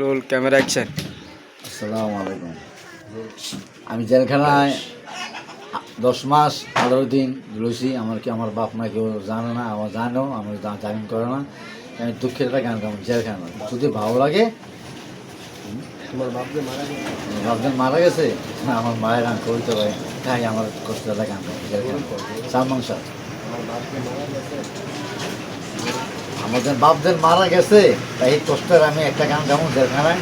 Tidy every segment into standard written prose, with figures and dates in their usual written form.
Roll camera action. আসসালামু আলাইকুম। আমি জেলখানায় 10 মাস 18 দিন রয়েছি। আমার বাপ মা কেউ জানে না, আমার জানেও আমি জামিন করে না। আমি দুঃখের একটা গান গাবো জেলখানা, যদি ভালো লাগে। তোমার বাপকে মারা গেছে? বাপজন মারা গেছে, আমার মায়ের গান কবিতা ভাই তাই আমার কষ্ট একটা গান গাবো জেলখানা। সালমান শাহ। আমার বাপকে মারা গেছে। আমাদের বাপদের মারা গেছে, তাই এই কষ্টের আমি একটা গান গাবো জেলখানায়।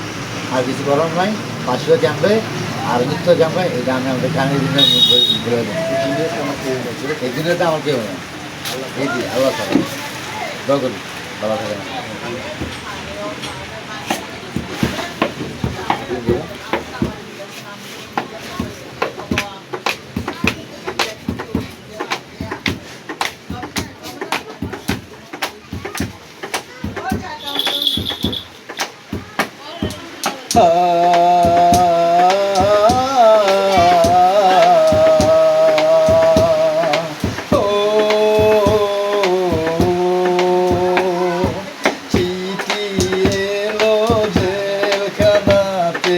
আর কিছু গরম নাই, পাঁচশো ক্যাম্পে আর নৃত্য ক্যাম্পে। এটা আমি আমাদের গানের দিনের বলে দেবো। এই দিনটা আমার কেউ নেই, এই দিন আল্লাহ তাআলা দোয়া করি ভালো থাকে না। চিঠি এলো জেলখানাতে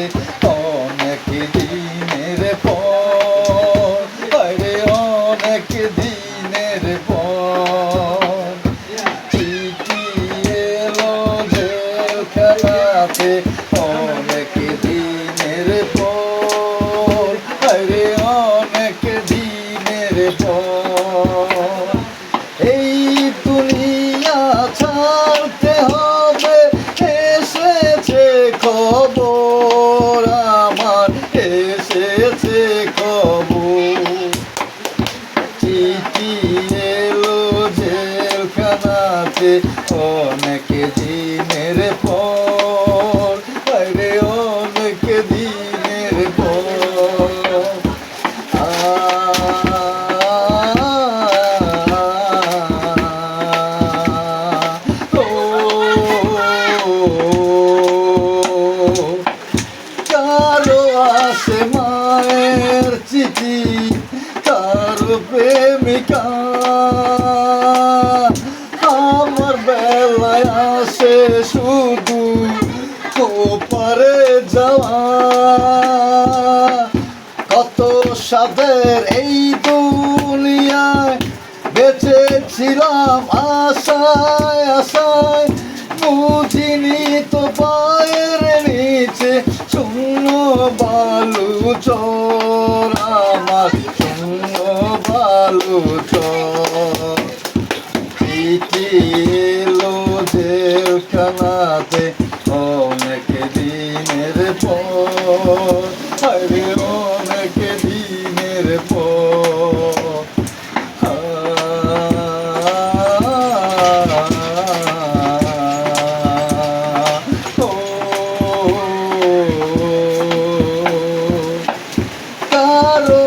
অনেক দিনের পর, আরে অনেক দিনের পর। চিঠি এলো জেলখানাতে অনেক দিনের পর, আরে অনেক দিনের পর। এই দুনিয়া ছাড়তে হবে, এসেছে খবর আমার, এসেছে খবর। চিঠি এলো জেলখানাতে অনেক দিনের পর, আরে অনেক দিনের পর। কারো আসে মায়ের চিঠি, কারো প্রেমিকা, আমার বেলায় আসে শুধু ওপারে যাওয়া। কত সাদের এই দুনিয়ায় বেঁচেছিলাম আশায় আশায়, বুঝিনি তো পায়ের নিচে শূন্য বালু চর আমার, শূন্য বালু চর। চিঠি এলো জেলখানাতে অনেক দিনের পর, আরে অনেক দিনের পর। কারো